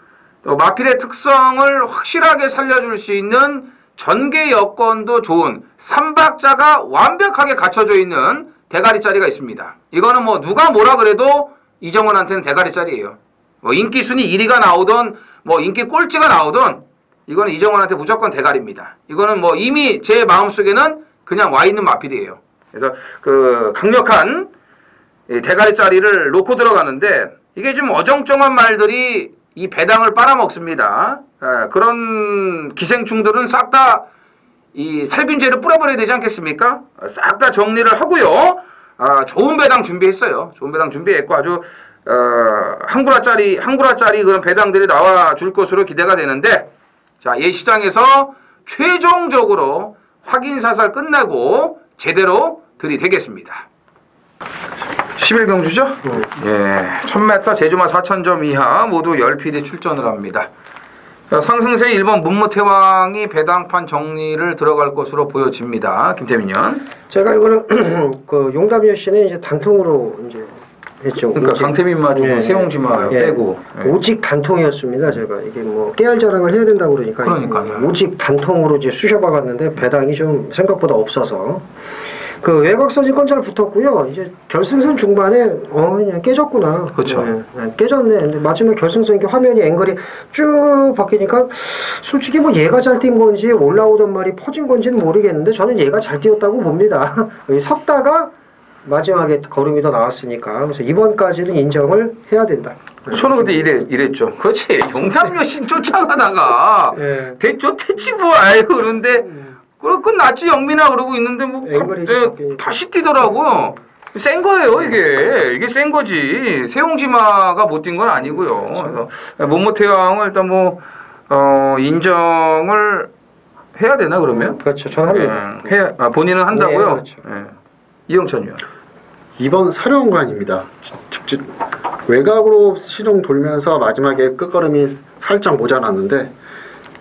또 마필의 특성을 확실하게 살려줄 수 있는 전개 여건도 좋은 3박자가 완벽하게 갖춰져 있는 대가리짜리가 있습니다. 이거는 뭐 누가 뭐라 그래도 이정원한테는 대가리짜리예요. 뭐 인기 순위 1위가 나오던 뭐 인기 꼴찌가 나오던 이거는 이정원한테 무조건 대가리입니다. 이거는 뭐 이미 제 마음속에는 그냥 와 있는 마필이에요. 그래서 그 강력한 대가리짜리를 놓고 들어가는데 이게 좀 어정쩡한 말들이 이 배당을 빨아먹습니다. 그런 기생충들은 싹 다 이 살균제를 뿌려버려야 되지 않겠습니까? 싹 다 정리를 하고요. 좋은 배당 준비했어요. 좋은 배당 준비했고 아주 한 구라짜리 그런 배당들이 나와 줄 것으로 기대가 되는데 자, 이 시장에서 최종적으로 확인 사살 끝내고 제대로 들이대겠습니다. 11경주죠? 예, 1000m 제주마 4000점 이하 모두 10필이 출전을 합니다. 상승세 1번 문무태왕이 배당판 정리를 들어갈 것으로 보여집니다. 김태민 연. 제가 이거는 그 용담 씨는 이제 단통으로 이제 했죠. 그러니까 강태민마 주고 세홍지마 빼고 오직 단통이었습니다. 제가 이게 뭐 깨알 자랑을 해야 된다고 그러니까 오직 단통으로 이제 쑤셔박았는데 배당이 좀 생각보다 없어서 그 외곽선이 잘 붙었고요. 이제 결승선 중반에 그냥 깨졌구나. 그렇죠. 깨졌네. 근데 마지막 결승선 이렇게 화면이 앵글이 쭉 바뀌니까 솔직히 뭐 얘가 잘 뛴 건지 올라오던 말이 퍼진 건지는 모르겠는데 저는 얘가 잘 뛰었다고 봅니다. 섰다가 마지막에 걸음이 더 나왔으니까 그래서 이번까지는 인정을 해야 된다. 저는 그때 이랬죠. 그렇지. 용담 신 쫓아가다가 대쫓했지 뭐. 아유 그런데 끝났지 영민아 그러고 있는데 뭐 다시 뛰더라고. 센 거예요 이게 센 거지. 세홍지마가 못 뛴 건 아니고요. 그래서 문무태왕을 일단 뭐 인정을 해야 되나 그러면? 그렇죠. 저는 합니다. 본인은 한다고요? 네, 그렇죠. 이영찬 위원. 2번 사령관입니다. 직접 외곽으로 시동 돌면서 마지막에 끝걸음이 살짝 모자랐는데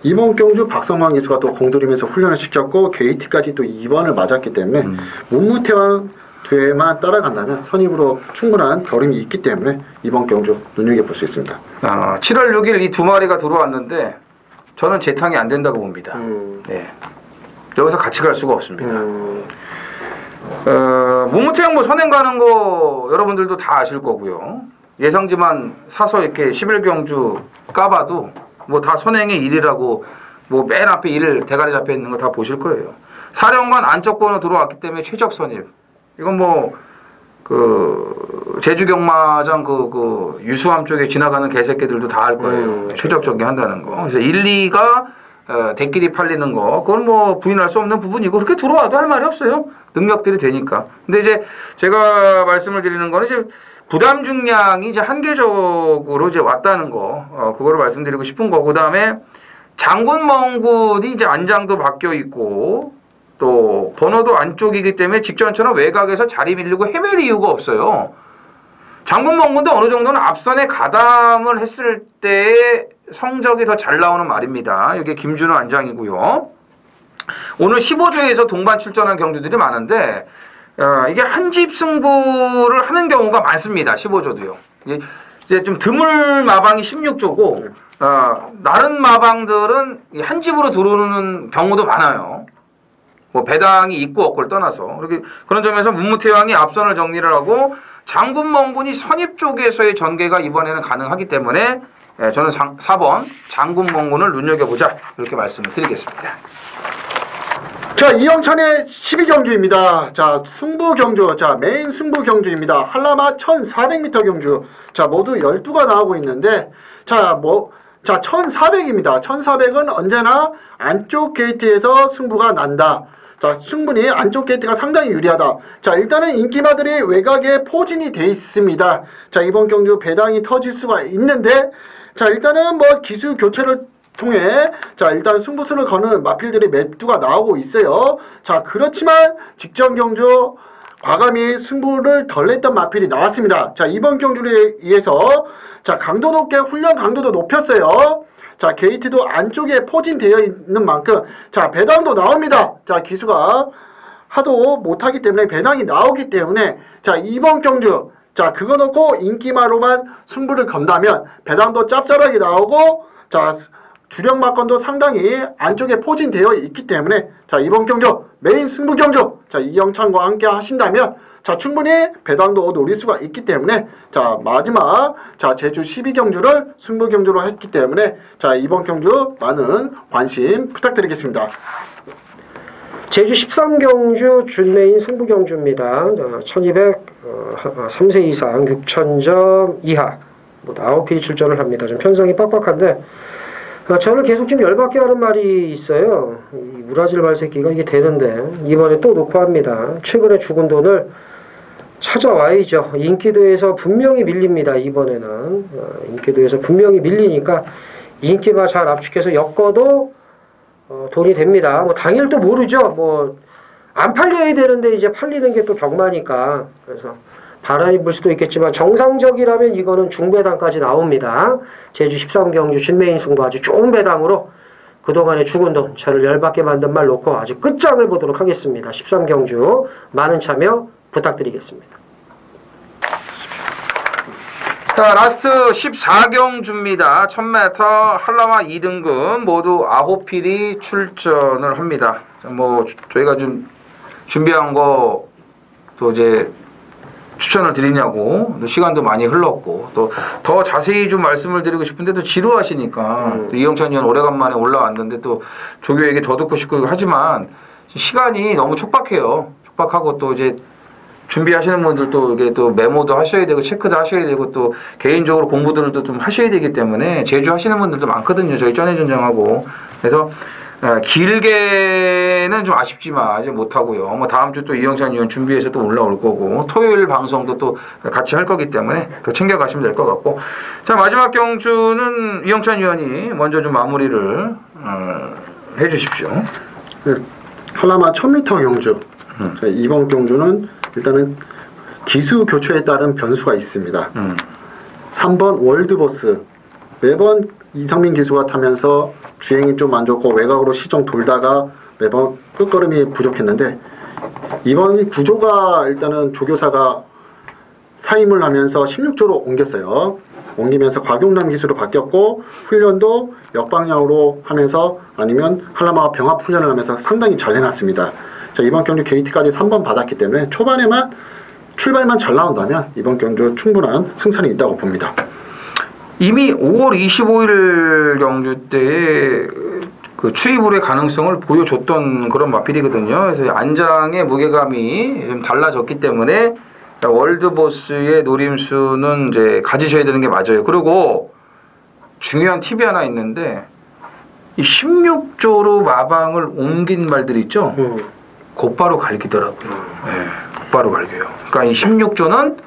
이번 경주 박성광 기수가 또 공들이면서 훈련을 시켰고 KT까지 또 2번을 맞았기 때문에 문무태왕 뒤에만 따라간다면 선입으로 충분한 걸음이 있기 때문에 이번 경주 눈여겨볼 수 있습니다. 7월 6일 이 두 마리가 들어왔는데 저는 재탕이 안 된다고 봅니다. 네. 여기서 같이 갈 수가 없습니다. 문무태왕 뭐 선행 가는 거 여러분들도 다 아실 거고요. 예상지만 사서 이렇게 11경주 까봐도 뭐 다 선행의 1이라고 뭐 맨 앞에 1 대가리 잡혀 있는 거 다 보실 거예요. 사령관 안쪽 번호 들어왔기 때문에 최적 선입. 이건 뭐 그 제주 경마장 그 유수함 쪽에 지나가는 개새끼들도 다 알 거예요. 최적 전개한다는 거. 그래서 1, 2가 대끼리 팔리는 거 그건 뭐 부인할 수 없는 부분이고 그렇게 들어와도 할 말이 없어요. 능력들이 되니까. 근데 이제 제가 말씀을 드리는 거는 이제 부담 중량이 이제 한계적으로 이제 왔다는 거, 그거를 말씀드리고 싶은 거. 그 다음에 장군 멍군이 이제 안장도 바뀌어 있고, 또 번호도 안쪽이기 때문에 직전처럼 외곽에서 자리 밀리고 헤맬 이유가 없어요. 장군 멍군도 어느 정도는 앞선에 가담을 했을 때의 성적이 더 잘 나오는 말입니다. 이게 김준호 안장이고요. 오늘 15조에서 동반 출전한 경주들이 많은데, 이게 한 집 승부를 하는 경우가 많습니다. 15조도요. 이제 좀 드물 마방이 16조고, 다른 마방들은 한 집으로 들어오는 경우도 많아요. 뭐 배당이 있고 없고를 떠나서. 그런 점에서 문무태왕이 앞선을 정리를 하고 장군 멍군이 선입 쪽에서의 전개가 이번에는 가능하기 때문에 저는 4번 장군 멍군을 눈여겨보자 이렇게 말씀을 드리겠습니다. 자, 이영찬의 12경주입니다. 자, 승부경주. 자, 메인 승부경주입니다. 한라마 1400m 경주. 자, 모두 12가 나오고 있는데, 자, 1400입니다. 1400은 언제나 안쪽 게이트에서 승부가 난다. 자, 충분히 안쪽 게이트가 상당히 유리하다. 자, 일단은 인기마들이 외곽에 포진이 돼 있습니다. 자, 이번 경주 배당이 터질 수가 있는데, 자, 일단은 뭐 기수 교체를 통해 자 일단 승부수를 거는 마필들이 맵두가 나오고 있어요. 자 그렇지만 직전 경주 과감히 승부를 덜 냈던 마필이 나왔습니다. 자 이번 경주에 의해서 자 강도 높게 훈련 강도도 높였어요. 자 게이트도 안쪽에 포진되어 있는 만큼 자 배당도 나옵니다. 자 기수가 하도 못하기 때문에 배당이 나오기 때문에 자 이번 경주 자 그거 놓고 인기마로만 승부를 건다면 배당도 짭짤하게 나오고 자 주력 막건도 상당히 안쪽에 포진되어 있기 때문에 자 이번 경주 메인 승부 경주 자 이영찬과 함께 하신다면 자 충분히 배당도 노릴 수가 있기 때문에 자 마지막 자 제주 12경주를 승부 경주로 했기 때문에 자 이번 경주 많은 관심 부탁드리겠습니다. 제주 13경주 준메인 승부 경주입니다. 1200 3세 이상 6000점 이하 뭐 9필이 출전을 합니다. 좀 편성이 빡빡한데 저를 계속 좀 열받게 하는 말이 있어요. 이 우라질 말새끼가 이게 되는데 이번에 또 놓고 합니다. 최근에 죽은 돈을 찾아와야죠. 인기도에서 분명히 밀립니다. 이번에는 인기도에서 분명히 밀리니까 인기만 잘 압축해서 엮어도 돈이 됩니다. 뭐 당일도 모르죠. 뭐 안 팔려야 되는데 이제 팔리는 게 또 격마니까. 그래서 바람이 불 수도 있겠지만 정상적이라면 이거는 중배당까지 나옵니다. 제주 13경주 준메인 승부 아주 좋은 배당으로 그동안의 죽은 돈 저를 열받게 만든 말 놓고 아주 끝장을 보도록 하겠습니다. 13경주 많은 참여 부탁드리겠습니다. 자, 라스트 14경주입니다. 1000m 한라마 2등급 모두 9필이 출전을 합니다. 뭐 저희가 좀 준비한 거 또 이제 추천을 드리냐고 시간도 많이 흘렀고 또 더 자세히 좀 말씀을 드리고 싶은데 또 지루하시니까 또 이영찬 의원 오래간만에 올라왔는데 또 조교 얘기 더 듣고 싶고 하지만 시간이 너무 촉박해요. 촉박하고 또 이제 준비하시는 분들도 이게 또 메모도 하셔야 되고 체크도 하셔야 되고 또 개인적으로 공부들도 좀 하셔야 되기 때문에 제주 하시는 분들도 많거든요. 저희 전해전장하고 그래서 길게는 좀 아쉽지만 아직 못하고요. 뭐 다음 주 또 이영찬 의원 준비해서 또 올라올 거고 토요일 방송도 또 같이 할 거기 때문에 더 챙겨가시면 될 것 같고 자 마지막 경주는 이영찬 의원이 먼저 좀 마무리를 해주십시오. 네, 한라마 1000m 경주. 이번 경주는 일단은 기수 교체에 따른 변수가 있습니다. 3번 월드버스 매번 이상민 기수가 타면서 주행이 좀 안 좋고 외곽으로 시정 돌다가 매번 끝걸음이 부족했는데 이번 구조가 일단은 조교사가 사임을 하면서 16조로 옮겼어요. 옮기면서 곽용남 기수로 바뀌었고 훈련도 역방향으로 하면서 아니면 한라마와 병합 훈련을 하면서 상당히 잘 내놨습니다. 자, 이번 경주 게이트까지 3번 받았기 때문에 초반에만 출발만 잘 나온다면 이번 경주 충분한 승산이 있다고 봅니다. 이미 5월 25일 경주 때에 그 추이불의 가능성을 보여줬던 그런 마필이거든요. 그래서 안장의 무게감이 좀 달라졌기 때문에 월드보스의 노림수는 이제 가지셔야 되는 게 맞아요. 그리고 중요한 팁이 하나 있는데 이 16조로 마방을 옮긴 말들 있죠. 곧바로 갈기더라고요. 네, 곧바로 갈겨요. 그러니까 이 16조는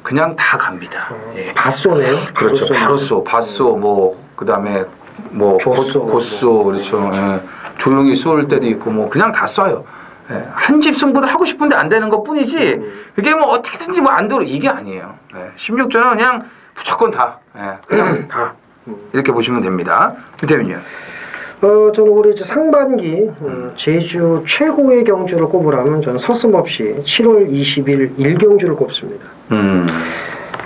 그냥 다 갑니다. 예. 바쏘네요. 그렇죠. 바로쏘, 바쏘, 뭐 그다음에 뭐 곧쏘, 그렇죠. 예. 조용히 쏠 때도 있고 뭐 그냥 다 쏴요. 예. 한 집 승부도 하고 싶은데 안 되는 것 뿐이지. 그게 뭐 어떻게든지 뭐 안 들어 이게 아니에요. 예. 16조는 그냥 무조건 다, 예. 그냥 다 이렇게 보시면 됩니다. 김태민이요. 저는 올해 이제 상반기 제주 최고의 경주를 꼽으라면 저는 서슴없이 7월 20일 1경주를 꼽습니다.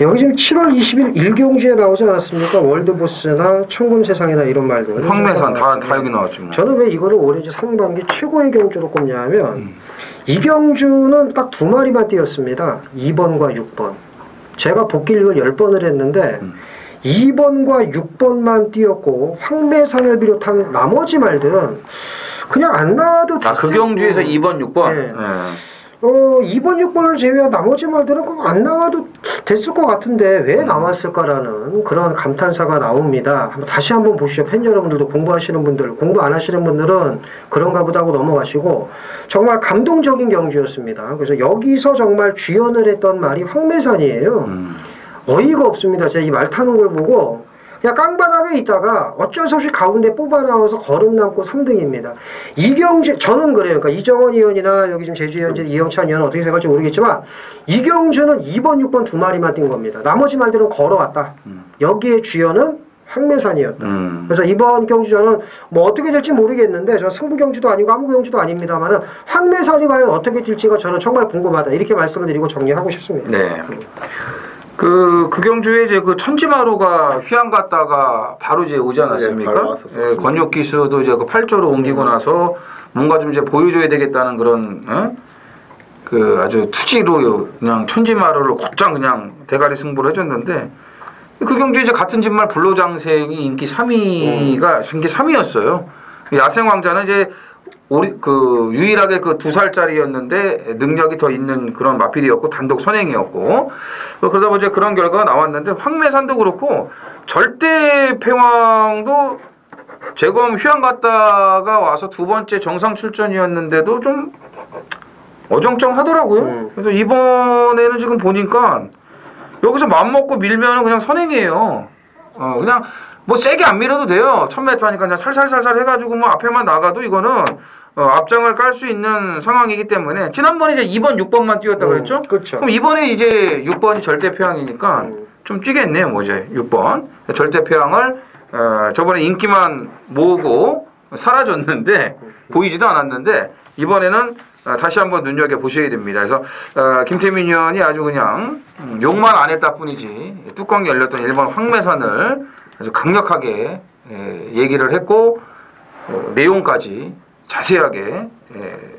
여기 지금 7월 20일 1경주에 나오지 않았습니까? 월드보스나 천금세상이나 이런 말들. 황매산 다 여기 나왔죠. 뭐. 저는 왜 이거를 올해 이제 상반기 최고의 경주로 꼽냐면 이 경주는 딱 두 마리만 뛰었습니다. 2번과 6번. 제가 복귀를 10번을 했는데 2번과 6번만 뛰었고 황매산을 비롯한 나머지 말들은 그냥 안 나와도 됐어요. 그 경주에서 2번, 6번? 네. 2번, 6번을 제외한 나머지 말들은 꼭 안 나와도 됐을 것 같은데 왜 나왔을까라는 그런 감탄사가 나옵니다. 다시 한번 보시죠. 팬 여러분들도 공부하시는 분들, 공부 안 하시는 분들은 그런가 보다 하고 넘어가시고 정말 감동적인 경주였습니다. 그래서 여기서 정말 주연을 했던 말이 황매산이에요. 어이가 없습니다. 제가 이 말 타는 걸 보고 그냥 깡바닥에 있다가 어쩔 수 없이 가운데 뽑아 나와서 거름 남고 3등입니다. 이경주 저는 그래요. 그러니까 이정원 의원이나 여기 지금 제주 의원 이영찬 의원은 어떻게 생각할지 모르겠지만 이경주는 2번, 6번 두 마리만 뛴 겁니다. 나머지 말들은 걸어왔다. 여기에 주연은 황매산이었다. 그래서 이번 경주전은 뭐 어떻게 될지 모르겠는데 저 승부 경주도 아니고 아무 경주도 아닙니다만은 황매산이 과연 어떻게 될지가 저는 정말 궁금하다. 이렇게 말씀을 드리고 정리하고 싶습니다. 네. 그 경주에 이제 그 천지마루가 휘양 갔다가 바로 이제 오지 않았습니까? 예, 권육 기수도 이제 그 8조로 옮기고 나서 뭔가 좀 이제 보여줘야 되겠다는 그런 그 아주 투지로 그냥 천지마루를 곧장 그냥 대가리 승부를 해줬는데 그 경주에 이제 같은 집말 불로장생이 인기 3위가 인기 3위였어요. 야생 왕자는 이제 유일하게 그 2살짜리였는데 능력이 더 있는 그런 마필이었고 단독 선행이었고 그러다 보니 그런 결과가 나왔는데 황매산도 그렇고 절대 패왕도 재검 휴양 갔다가 와서 두 번째 정상 출전이었는데도 좀 어정쩡하더라고요. 그래서 이번에는 지금 보니까 여기서 맘먹고 밀면은 그냥 선행이에요. 그냥 뭐 세게 안 밀어도 돼요. 1000m 하니까 그냥 살살살살 해가지고 뭐 앞에만 나가도 이거는 앞장을 깔 수 있는 상황이기 때문에 지난번에 이제 2번, 6번만 뛰었다 그랬죠? 그렇죠. 그럼 이번에 이제 6번이 절대표양이니까 좀 뛰겠네요, 뭐 이제 6번 절대표양을 저번에 인기만 모으고 사라졌는데 보이지도 않았는데 이번에는 다시 한번 눈여겨 보셔야 됩니다. 그래서 김태민 의원이 아주 그냥 욕만 안 했다 뿐이지 뚜껑이 열렸던 1번 황매산을 아주 강력하게 얘기를 했고 내용까지 자세하게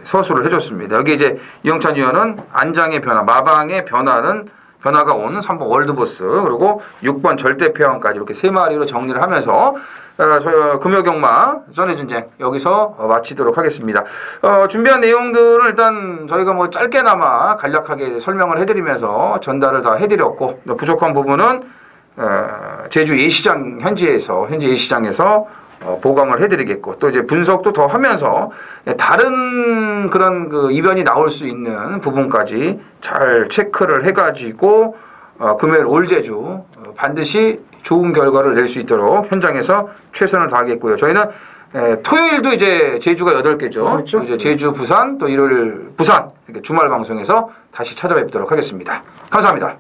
서술을 해줬습니다. 여기 이제 이영찬 의원은 안장의 변화, 마방의 변화가 온 3번 월드보스 그리고 6번 절대표현까지 이렇게 세 마리로 정리를 하면서 저희 금요경마 전해전쟁 여기서 마치도록 하겠습니다. 준비한 내용들은 일단 저희가 뭐 짧게나마 간략하게 설명을 해드리면서 전달을 다 해드렸고 부족한 부분은 제주 예시장 현재 예시장에서 보강을 해드리겠고 또 이제 분석도 더 하면서 다른 그런 그 이변이 나올 수 있는 부분까지 잘 체크를 해가지고 금요일 올 제주 반드시 좋은 결과를 낼 수 있도록 현장에서 최선을 다하겠고요. 저희는 토요일도 이제 제주가 8개죠. 그렇죠. 이제 제주, 부산 또 일요일 부산 이렇게 주말 방송에서 다시 찾아뵙도록 하겠습니다. 감사합니다.